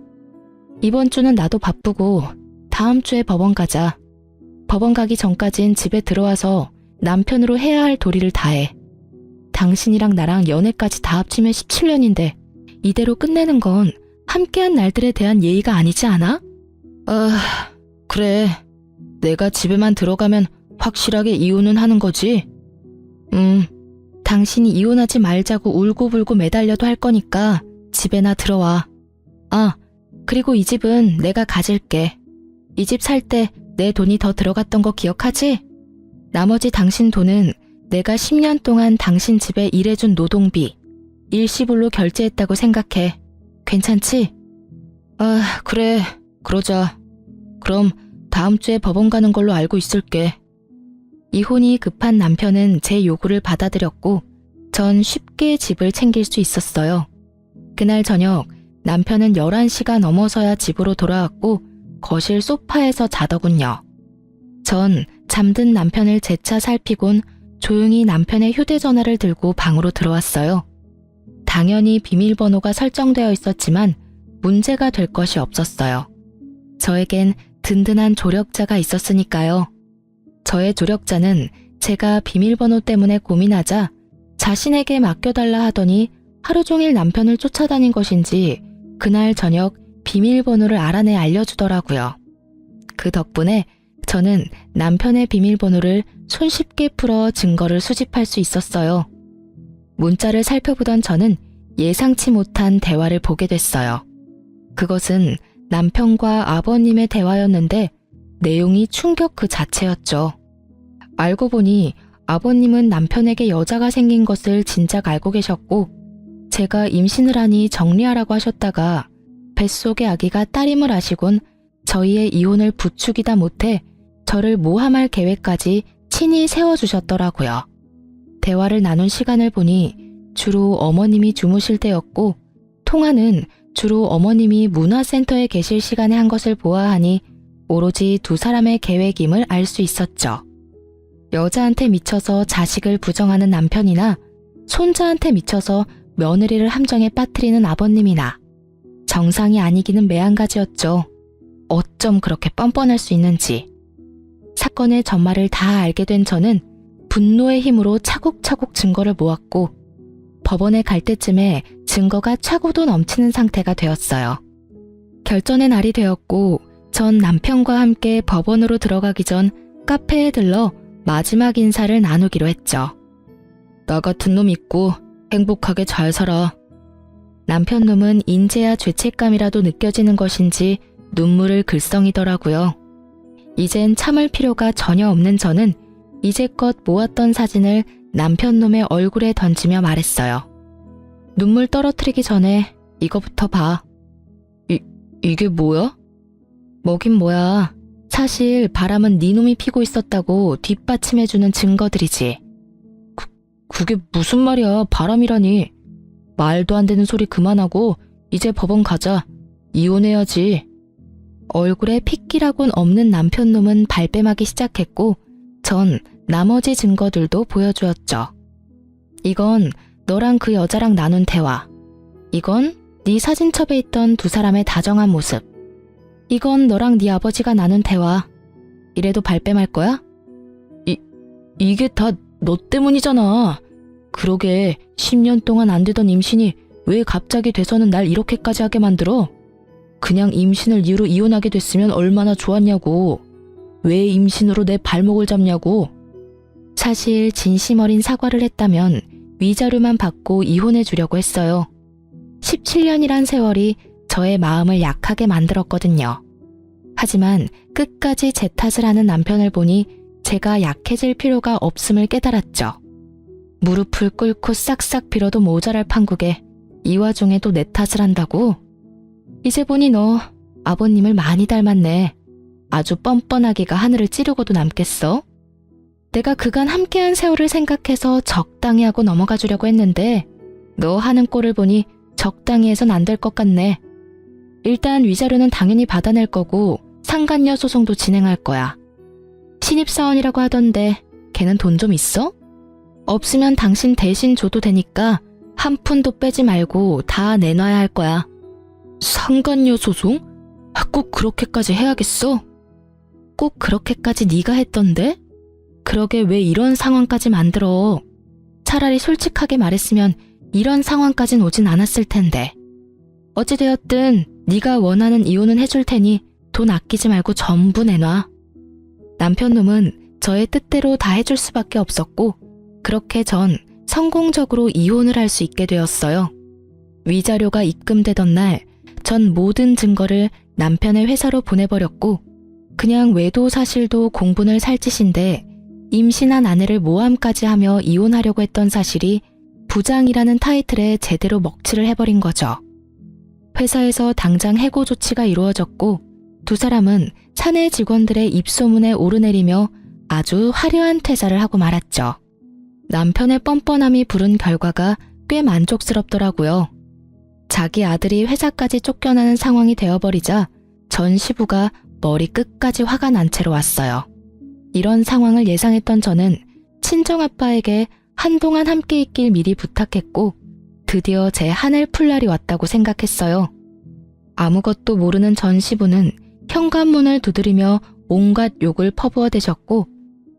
이번 주는 나도 바쁘고 다음 주에 법원 가자. 법원 가기 전까진 집에 들어와서 남편으로 해야 할 도리를 다해. 당신이랑 나랑 연애까지 다 합치면 17년인데 이대로 끝내는 건 함께한 날들에 대한 예의가 아니지 않아? 그래. 내가 집에만 들어가면 확실하게 이혼은 하는 거지? 당신이 이혼하지 말자고 울고불고 매달려도 할 거니까 집에나 들어와. 그리고 이 집은 내가 가질게. 이 집 살 때 내 돈이 더 들어갔던 거 기억하지? 나머지 당신 돈은 내가 10년 동안 당신 집에 일해준 노동비, 일시불로 결제했다고 생각해. 괜찮지? 그래. 그러자. 그럼 다음 주에 법원 가는 걸로 알고 있을게. 이혼이 급한 남편은 제 요구를 받아들였고 전 쉽게 집을 챙길 수 있었어요. 그날 저녁 남편은 11시가 넘어서야 집으로 돌아왔고 거실 소파에서 자더군요. 전 잠든 남편을 재차 살피곤 조용히 남편의 휴대전화를 들고 방으로 들어왔어요. 당연히 비밀번호가 설정되어 있었지만 문제가 될 것이 없었어요. 저에겐 든든한 조력자가 있었으니까요. 저의 조력자는 제가 비밀번호 때문에 고민하자 자신에게 맡겨달라 하더니 하루 종일 남편을 쫓아다닌 것인지 그날 저녁 비밀번호를 알아내 알려주더라고요. 그 덕분에 저는 남편의 비밀번호를 손쉽게 풀어 증거를 수집할 수 있었어요. 문자를 살펴보던 저는 예상치 못한 대화를 보게 됐어요. 그것은 남편과 아버님의 대화였는데 내용이 충격 그 자체였죠. 알고 보니 아버님은 남편에게 여자가 생긴 것을 진작 알고 계셨고 제가 임신을 하니 정리하라고 하셨다가 뱃속의 아기가 딸임을 아시곤 저희의 이혼을 부추기다 못해 저를 모함할 계획까지 친히 세워주셨더라고요. 대화를 나눈 시간을 보니 주로 어머님이 주무실 때였고 통화는 주로 어머님이 문화센터에 계실 시간에 한 것을 보아하니 오로지 두 사람의 계획임을 알 수 있었죠. 여자한테 미쳐서 자식을 부정하는 남편이나 손자한테 미쳐서 며느리를 함정에 빠뜨리는 아버님이나 정상이 아니기는 매한가지였죠. 어쩜 그렇게 뻔뻔할 수 있는지. 사건의 전말을 다 알게 된 저는 분노의 힘으로 차곡차곡 증거를 모았고 법원에 갈 때쯤에 증거가 차고도 넘치는 상태가 되었어요. 결전의 날이 되었고 전 남편과 함께 법원으로 들어가기 전 카페에 들러 마지막 인사를 나누기로 했죠. 나 같은 놈 있고 행복하게 잘 살아. 남편 놈은 인재야 죄책감이라도 느껴지는 것인지 눈물을 글썽이더라고요. 이젠 참을 필요가 전혀 없는 저는 이제껏 모았던 사진을 남편 놈의 얼굴에 던지며 말했어요. 눈물 떨어뜨리기 전에 이거부터 봐. 이게 뭐야? 뭐긴 뭐야. 사실 바람은 네 놈이 피고 있었다고 뒷받침해주는 증거들이지. 그게 무슨 말이야. 바람이라니. 말도 안 되는 소리 그만하고 이제 법원 가자. 이혼해야지. 얼굴에 핏기라곤 없는 남편 놈은 발뺌하기 시작했고 전 나머지 증거들도 보여주었죠. 이건 너랑 그 여자랑 나눈 대화. 이건 네 사진첩에 있던 두 사람의 다정한 모습. 이건 너랑 네 아버지가 나눈 대화. 이래도 발뺌할 거야? 이게 다 너 때문이잖아. 그러게 10년 동안 안 되던 임신이 왜 갑자기 돼서는 날 이렇게까지 하게 만들어? 그냥 임신을 이유로 이혼하게 됐으면 얼마나 좋았냐고. 왜 임신으로 내 발목을 잡냐고. 사실 진심 어린 사과를 했다면 위자료만 받고 이혼해 주려고 했어요. 17년이란 세월이 저의 마음을 약하게 만들었거든요. 하지만 끝까지 제 탓을 하는 남편을 보니 제가 약해질 필요가 없음을 깨달았죠. 무릎을 꿇고 싹싹 빌어도 모자랄 판국에 이 와중에 또 내 탓을 한다고? 이제 보니 너 아버님을 많이 닮았네. 아주 뻔뻔하기가 하늘을 찌르고도 남겠어? 내가 그간 함께한 세월을 생각해서 적당히 하고 넘어가 주려고 했는데 너 하는 꼴을 보니 적당히 해선 안 될 것 같네. 일단 위자료는 당연히 받아낼 거고 상간녀 소송도 진행할 거야. 신입사원이라고 하던데 걔는 돈 좀 있어? 없으면 당신 대신 줘도 되니까 한 푼도 빼지 말고 다 내놔야 할 거야. 상간녀 소송? 꼭 그렇게까지 해야겠어? 꼭 그렇게까지 네가 했던데? 그러게 왜 이런 상황까지 만들어. 차라리 솔직하게 말했으면 이런 상황까진 오진 않았을 텐데. 어찌되었든 네가 원하는 이혼은 해줄 테니 돈 아끼지 말고 전부 내놔. 남편 놈은 저의 뜻대로 다 해줄 수밖에 없었고 그렇게 전 성공적으로 이혼을 할 수 있게 되었어요. 위자료가 입금되던 날 전 모든 증거를 남편의 회사로 보내버렸고 그냥 외도 사실도 공분을 살 짓인데 임신한 아내를 모함까지 하며 이혼하려고 했던 사실이 부장이라는 타이틀에 제대로 먹칠을 해버린 거죠. 회사에서 당장 해고 조치가 이루어졌고 두 사람은 사내 직원들의 입소문에 오르내리며 아주 화려한 퇴사를 하고 말았죠. 남편의 뻔뻔함이 부른 결과가 꽤 만족스럽더라고요. 자기 아들이 회사까지 쫓겨나는 상황이 되어버리자 전 시부가 머리 끝까지 화가 난 채로 왔어요. 이런 상황을 예상했던 저는 친정아빠에게 한동안 함께 있길 미리 부탁했고 드디어 제 한을 풀 날이 왔다고 생각했어요. 아무것도 모르는 전 시부는 현관문을 두드리며 온갖 욕을 퍼부어대셨고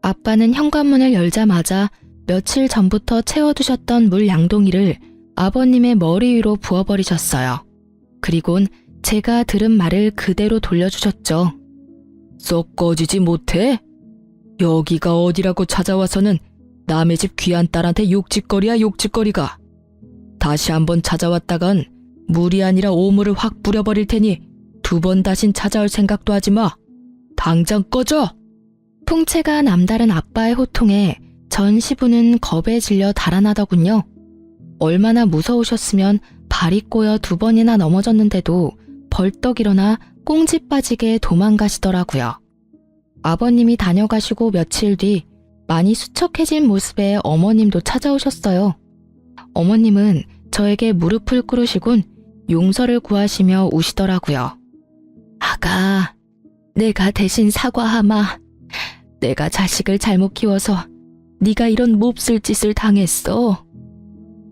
아빠는 현관문을 열자마자 며칠 전부터 채워두셨던 물 양동이를 아버님의 머리 위로 부어버리셨어요. 그리곤 제가 들은 말을 그대로 돌려주셨죠. 썩 꺼지지 못해? 여기가 어디라고 찾아와서는 남의 집 귀한 딸한테 욕짓거리야 욕짓거리가. 다시 한번 찾아왔다간 물이 아니라 오물을 확 뿌려버릴 테니 2번 다신 찾아올 생각도 하지 마. 당장 꺼져! 풍채가 남다른 아빠의 호통에 전 시부는 겁에 질려 달아나더군요. 얼마나 무서우셨으면 발이 꼬여 2번이나 넘어졌는데도 벌떡 일어나 꽁지 빠지게 도망가시더라고요. 아버님이 다녀가시고 며칠 뒤 많이 수척해진 모습의 어머님도 찾아오셨어요. 어머님은 저에게 무릎을 꿇으시곤 용서를 구하시며 우시더라고요. 아가, 내가 대신 사과하마. 내가 자식을 잘못 키워서 네가 이런 몹쓸 짓을 당했어.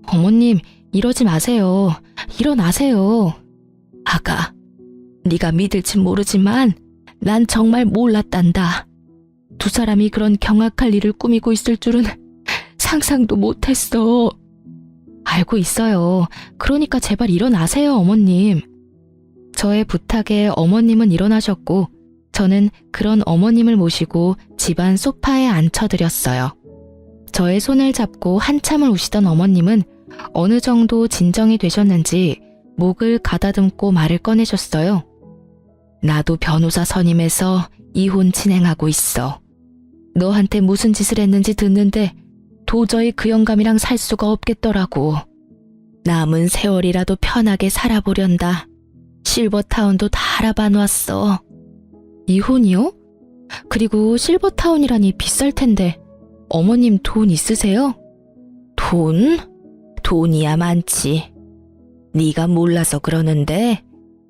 어머님, 이러지 마세요. 일어나세요. 아가, 네가 믿을진 모르지만 난 정말 몰랐단다. 2 사람이 그런 경악할 일을 꾸미고 있을 줄은 상상도 못했어. 알고 있어요. 그러니까 제발 일어나세요, 어머님. 저의 부탁에 어머님은 일어나셨고 저는 그런 어머님을 모시고 집안 소파에 앉혀드렸어요. 저의 손을 잡고 한참을 우시던 어머님은 어느 정도 진정이 되셨는지 목을 가다듬고 말을 꺼내셨어요. 나도 변호사 선임해서 이혼 진행하고 있어. 너한테 무슨 짓을 했는지 듣는데 도저히 그 영감이랑 살 수가 없겠더라고. 남은 세월이라도 편하게 살아보련다. 실버타운도 다 알아봐 놨어. 이혼이요? 그리고 실버타운이라니 비쌀 텐데 어머님 돈 있으세요? 돈? 돈이야 많지. 네가 몰라서 그러는데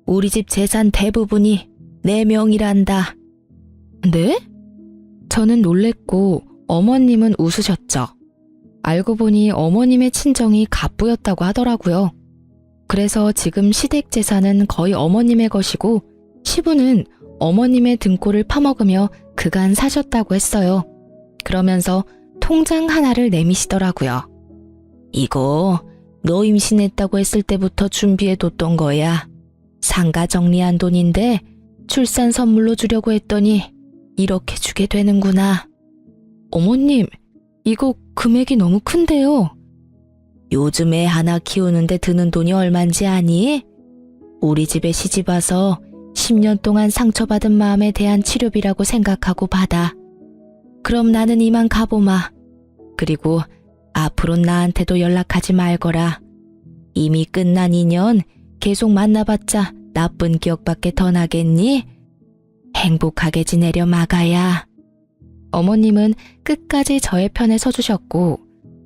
우리 집 재산 대부분이 내 명이란다. 네? 저는 놀랬고 어머님은 웃으셨죠. 알고 보니 어머님의 친정이 갑부였다고 하더라고요. 그래서 지금 시댁 재산은 거의 어머님의 것이고 시부는 어머님의 등골을 파먹으며 그간 사셨다고 했어요. 그러면서 통장 하나를 내미시더라고요. 이거 너 임신했다고 했을 때부터 준비해뒀던 거야. 상가 정리한 돈인데 출산 선물로 주려고 했더니 이렇게 주게 되는구나. 어머님, 이거 금액이 너무 큰데요. 요즘 애 하나 키우는데 드는 돈이 얼만지 아니? 우리 집에 시집와서 10년 동안 상처받은 마음에 대한 치료비라고 생각하고 받아. 그럼 나는 이만 가보마. 그리고 앞으로 나한테도 연락하지 말거라. 이미 끝난 인연 계속 만나봤자 나쁜 기억밖에 더 나겠니? 행복하게 지내려 마가야. 어머님은 끝까지 저의 편에 서주셨고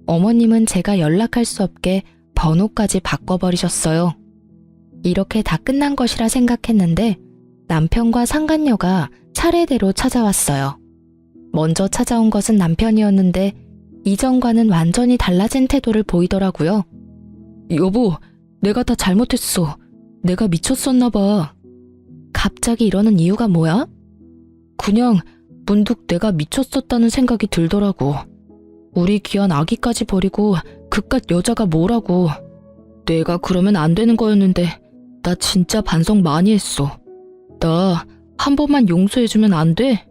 어머님은 제가 연락할 수 없게 번호까지 바꿔버리셨어요. 이렇게 다 끝난 것이라 생각했는데 남편과 상간녀가 차례대로 찾아왔어요. 먼저 찾아온 것은 남편이었는데 이전과는 완전히 달라진 태도를 보이더라고요. 여보, 내가 다 잘못했어. 내가 미쳤었나 봐. 갑자기 이러는 이유가 뭐야? 그냥 문득 내가 미쳤었다는 생각이 들더라고. 우리 귀한 아기까지 버리고 그깟 여자가 뭐라고. 내가 그러면 안 되는 거였는데 나 진짜 반성 많이 했어. 나 한 번만 용서해주면 안 돼?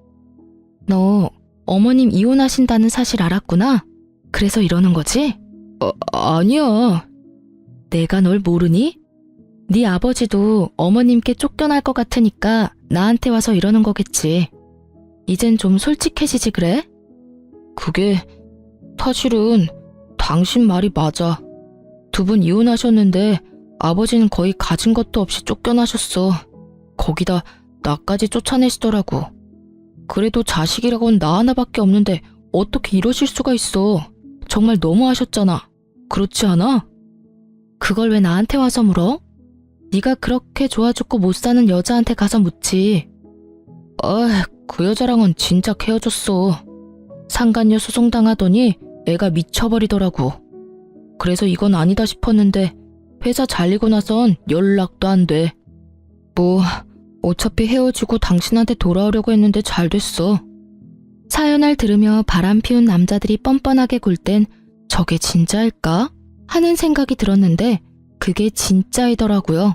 너 어머님 이혼하신다는 사실 알았구나? 그래서 이러는 거지? 아니야. 내가 널 모르니? 네 아버지도 어머님께 쫓겨날 것 같으니까 나한테 와서 이러는 거겠지. 이젠 좀 솔직해지지 그래? 그게 사실은 당신 말이 맞아. 2분 이혼하셨는데 아버지는 거의 가진 것도 없이 쫓겨나셨어. 거기다 나까지 쫓아내시더라고. 그래도 자식이라곤 나 하나밖에 없는데 어떻게 이러실 수가 있어. 정말 너무하셨잖아. 그렇지 않아? 그걸 왜 나한테 와서 물어? 네가 그렇게 좋아 죽고 못 사는 여자한테 가서 묻지. 그 여자랑은 진작 헤어졌어. 상간녀 소송당하더니 애가 미쳐버리더라고. 그래서 이건 아니다 싶었는데 회사 잘리고 나선 연락도 안 돼. 뭐 어차피 헤어지고 당신한테 돌아오려고 했는데 잘 됐어. 사연을 들으며 바람 피운 남자들이 뻔뻔하게 굴 땐 저게 진짜일까? 하는 생각이 들었는데 그게 진짜이더라고요.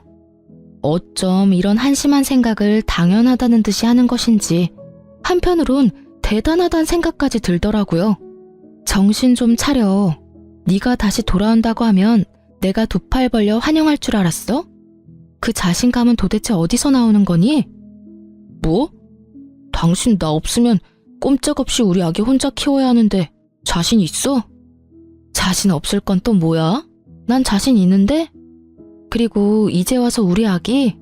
어쩜 이런 한심한 생각을 당연하다는 듯이 하는 것인지 한편으론 대단하다는 생각까지 들더라고요. 정신 좀 차려. 네가 다시 돌아온다고 하면 내가 두 팔 벌려 환영할 줄 알았어? 그 자신감은 도대체 어디서 나오는 거니? 뭐? 당신 나 없으면 꼼짝없이 우리 아기 혼자 키워야 하는데 자신 있어? 자신 없을 건 또 뭐야? 난 자신 있는데? 그리고 이제 와서 우리 아기?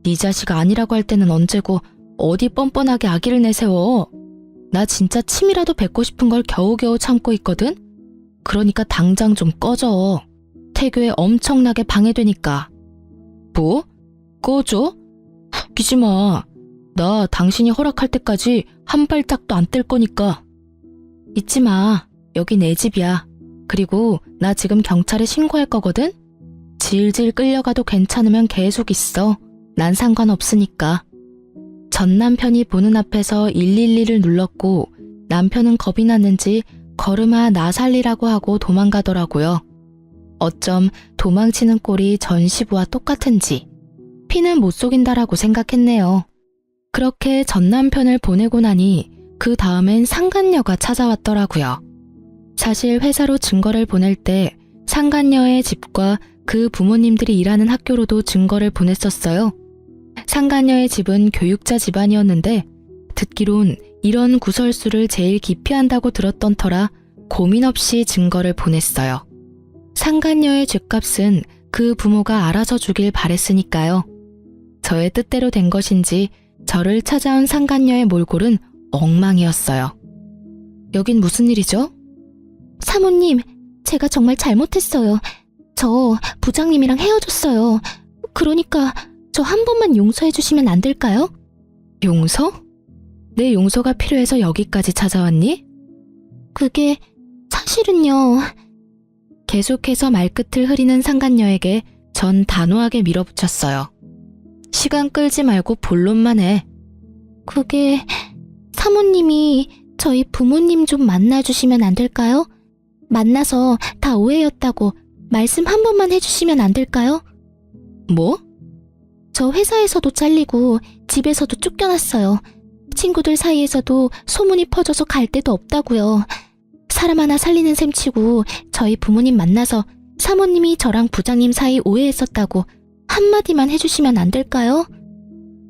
네 자식 아니라고 할 때는 언제고 어디 뻔뻔하게 아기를 내세워. 나 진짜 침이라도 뱉고 싶은 걸 겨우겨우 참고 있거든? 그러니까 당장 좀 꺼져. 태교에 엄청나게 방해되니까. 뭐? 꺼져? 웃기지 마. 나 당신이 허락할 때까지 한 발짝도 안 뗄 거니까. 잊지 마. 여기 내 집이야. 그리고 나 지금 경찰에 신고할 거거든? 질질 끌려가도 괜찮으면 계속 있어. 난 상관없으니까. 전 남편이 보는 앞에서 112를 눌렀고 남편은 겁이 났는지 걸음아 나 살리라고 하고 도망가더라고요. 어쩜 도망치는 꼴이 전 시부와 똑같은지 피는 못 속인다라고 생각했네요. 그렇게 전 남편을 보내고 나니 그 다음엔 상간녀가 찾아왔더라고요. 사실 회사로 증거를 보낼 때 상간녀의 집과 그 부모님들이 일하는 학교로도 증거를 보냈었어요. 상간녀의 집은 교육자 집안이었는데 듣기론 이런 구설수를 제일 기피한다고 들었던 터라 고민 없이 증거를 보냈어요. 상간녀의 죗값은 그 부모가 알아서 주길 바랬으니까요. 저의 뜻대로 된 것인지 저를 찾아온 상간녀의 몰골은 엉망이었어요. 여긴 무슨 일이죠? 사모님, 제가 정말 잘못했어요. 저 부장님이랑 헤어졌어요. 그러니까 저 한 번만 용서해 주시면 안 될까요? 용서? 내 용서가 필요해서 여기까지 찾아왔니? 그게 사실은요. 계속해서 말끝을 흐리는 상간녀에게 전 단호하게 밀어붙였어요. 시간 끌지 말고 본론만 해. 그게 사모님이 저희 부모님 좀 만나주시면 안 될까요? 만나서 다 오해였다고 말씀 한 번만 해주시면 안 될까요? 뭐? 저 회사에서도 잘리고 집에서도 쫓겨났어요. 친구들 사이에서도 소문이 퍼져서 갈 데도 없다고요. 사람 하나 살리는 셈치고 저희 부모님 만나서 사모님이 저랑 부장님 사이 오해했었다고 한마디만 해주시면 안 될까요?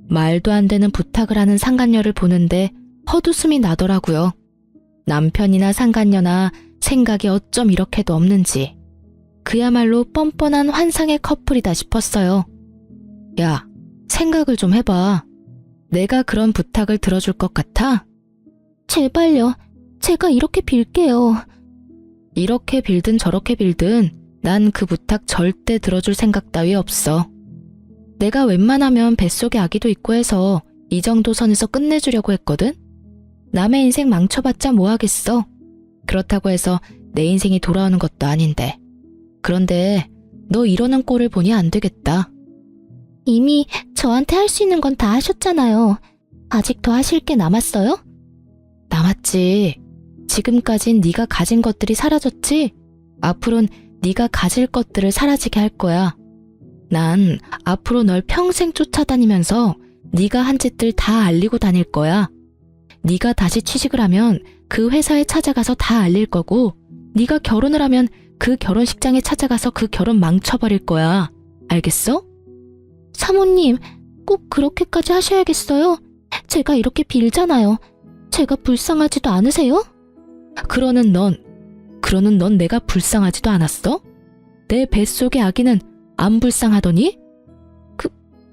말도 안 되는 부탁을 하는 상간녀를 보는데 헛웃음이 나더라고요. 남편이나 상간녀나 생각이 어쩜 이렇게도 없는지. 그야말로 뻔뻔한 환상의 커플이다 싶었어요. 야, 생각을 좀 해봐. 내가 그런 부탁을 들어줄 것 같아? 제발요. 제가 이렇게 빌게요. 이렇게 빌든 저렇게 빌든 난 그 부탁 절대 들어줄 생각 따위 없어. 내가 웬만하면 뱃속에 아기도 있고 해서 이 정도 선에서 끝내주려고 했거든? 남의 인생 망쳐봤자 뭐하겠어. 그렇다고 해서 내 인생이 돌아오는 것도 아닌데. 그런데 너 이러는 꼴을 보니 안 되겠다. 이미 저한테 할 수 있는 건 다 하셨잖아요. 아직 더 하실 게 남았어요? 남았지. 지금까진 네가 가진 것들이 사라졌지? 앞으론 네가 가질 것들을 사라지게 할 거야. 난 앞으로 널 평생 쫓아다니면서 네가 한 짓들 다 알리고 다닐 거야. 네가 다시 취직을 하면 그 회사에 찾아가서 다 알릴 거고, 네가 결혼을 하면 그 결혼식장에 찾아가서 그 결혼 망쳐버릴 거야. 알겠어? 사모님, 꼭 그렇게까지 하셔야겠어요? 제가 이렇게 빌잖아요. 제가 불쌍하지도 않으세요? 그러는 넌 내가 불쌍하지도 않았어? 내 뱃속의 아기는 안 불쌍하더니?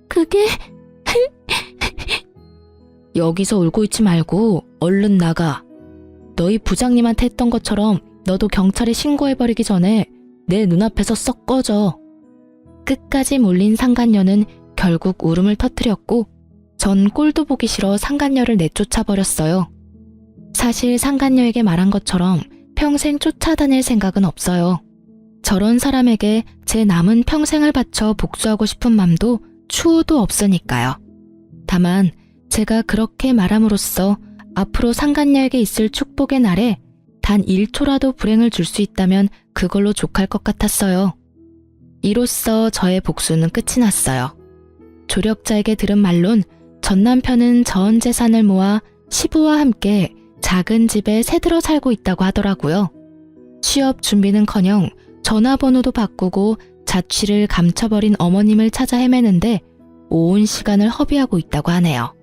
그게... 여기서 울고 있지 말고 얼른 나가. 너희 부장님한테 했던 것처럼 너도 경찰에 신고해버리기 전에 내 눈앞에서 썩 꺼져. 끝까지 몰린 상간녀는 결국 울음을 터뜨렸고 전 꼴도 보기 싫어 상간녀를 내쫓아버렸어요. 사실 상간녀에게 말한 것처럼 평생 쫓아다닐 생각은 없어요. 저런 사람에게 제 남은 평생을 바쳐 복수하고 싶은 맘도 추호도 없으니까요. 다만 제가 그렇게 말함으로써 앞으로 상간녀에게 있을 축복의 날에 단 1초라도 불행을 줄 수 있다면 그걸로 족할 것 같았어요. 이로써 저의 복수는 끝이 났어요. 조력자에게 들은 말론 전 남편은 전 재산을 모아 시부와 함께 작은 집에 새들어 살고 있다고 하더라고요. 취업 준비는커녕 전화번호도 바꾸고 자취를 감춰버린 어머님을 찾아 헤매는데 온 시간을 허비하고 있다고 하네요.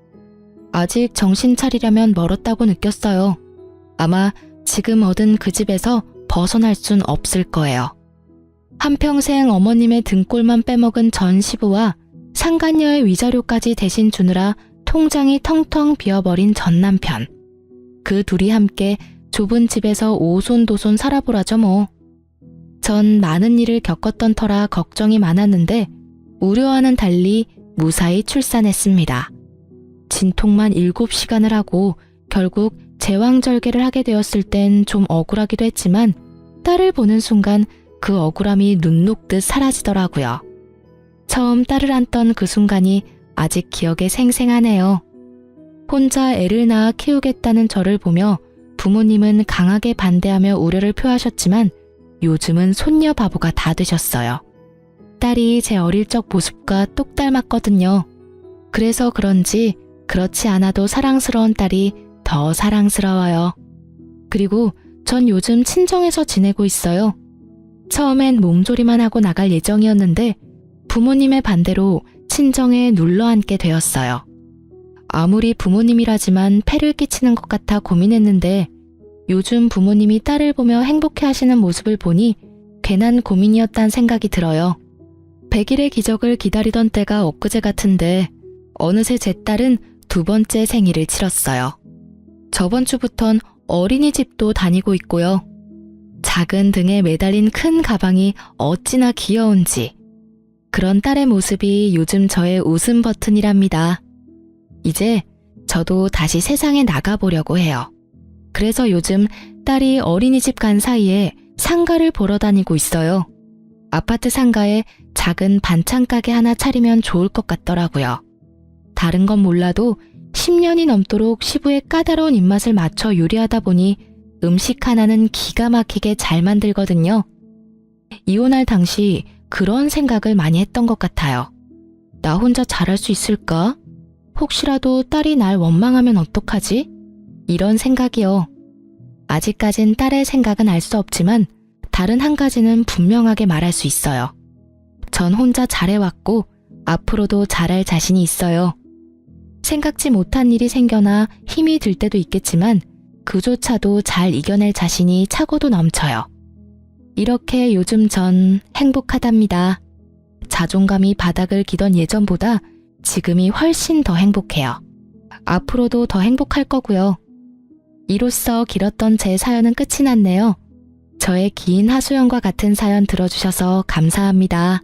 아직 정신 차리려면 멀었다고 느꼈어요. 아마 지금 얻은 그 집에서 벗어날 순 없을 거예요. 한평생 어머님의 등골만 빼먹은 전 시부와 상간녀의 위자료까지 대신 주느라 통장이 텅텅 비어버린 전 남편. 그 둘이 함께 좁은 집에서 오손도손 살아보라죠 뭐. 전 많은 일을 겪었던 터라 걱정이 많았는데 우려와는 달리 무사히 출산했습니다. 진통만 7시간을 하고 결국 제왕절개를 하게 되었을 땐 좀 억울하기도 했지만 딸을 보는 순간 그 억울함이 눈 녹듯 사라지더라고요. 처음 딸을 안던 그 순간이 아직 기억에 생생하네요. 혼자 애를 낳아 키우겠다는 저를 보며 부모님은 강하게 반대하며 우려를 표하셨지만 요즘은 손녀 바보가 다 되셨어요. 딸이 제 어릴 적 모습과 똑 닮았거든요. 그래서 그런지 그렇지 않아도 사랑스러운 딸이 더 사랑스러워요. 그리고 전 요즘 친정에서 지내고 있어요. 처음엔 몸조리만 하고 나갈 예정이었는데 부모님의 반대로 친정에 눌러 앉게 되었어요. 아무리 부모님이라지만 폐를 끼치는 것 같아 고민했는데 요즘 부모님이 딸을 보며 행복해하시는 모습을 보니 괜한 고민이었단 생각이 들어요. 100일의 기적을 기다리던 때가 엊그제 같은데 어느새 제 딸은 2번째 생일을 치렀어요. 저번 주부턴 어린이집도 다니고 있고요. 작은 등에 매달린 큰 가방이 어찌나 귀여운지. 그런 딸의 모습이 요즘 저의 웃음 버튼이랍니다. 이제 저도 다시 세상에 나가보려고 해요. 그래서 요즘 딸이 어린이집 간 사이에 상가를 보러 다니고 있어요. 아파트 상가에 작은 반찬 가게 하나 차리면 좋을 것 같더라고요. 다른 건 몰라도 10년이 넘도록 시부의 까다로운 입맛을 맞춰 요리하다 보니 음식 하나는 기가 막히게 잘 만들거든요. 이혼할 당시 그런 생각을 많이 했던 것 같아요. 나 혼자 잘할 수 있을까? 혹시라도 딸이 날 원망하면 어떡하지? 이런 생각이요. 아직까진 딸의 생각은 알 수 없지만 다른 한 가지는 분명하게 말할 수 있어요. 전 혼자 잘해왔고 앞으로도 잘할 자신이 있어요. 생각지 못한 일이 생겨나 힘이 들 때도 있겠지만 그조차도 잘 이겨낼 자신이 차고도 넘쳐요. 이렇게 요즘 전 행복하답니다. 자존감이 바닥을 기던 예전보다 지금이 훨씬 더 행복해요. 앞으로도 더 행복할 거고요. 이로써 길었던 제 사연은 끝이 났네요. 저의 긴 하소연과 같은 사연 들어주셔서 감사합니다.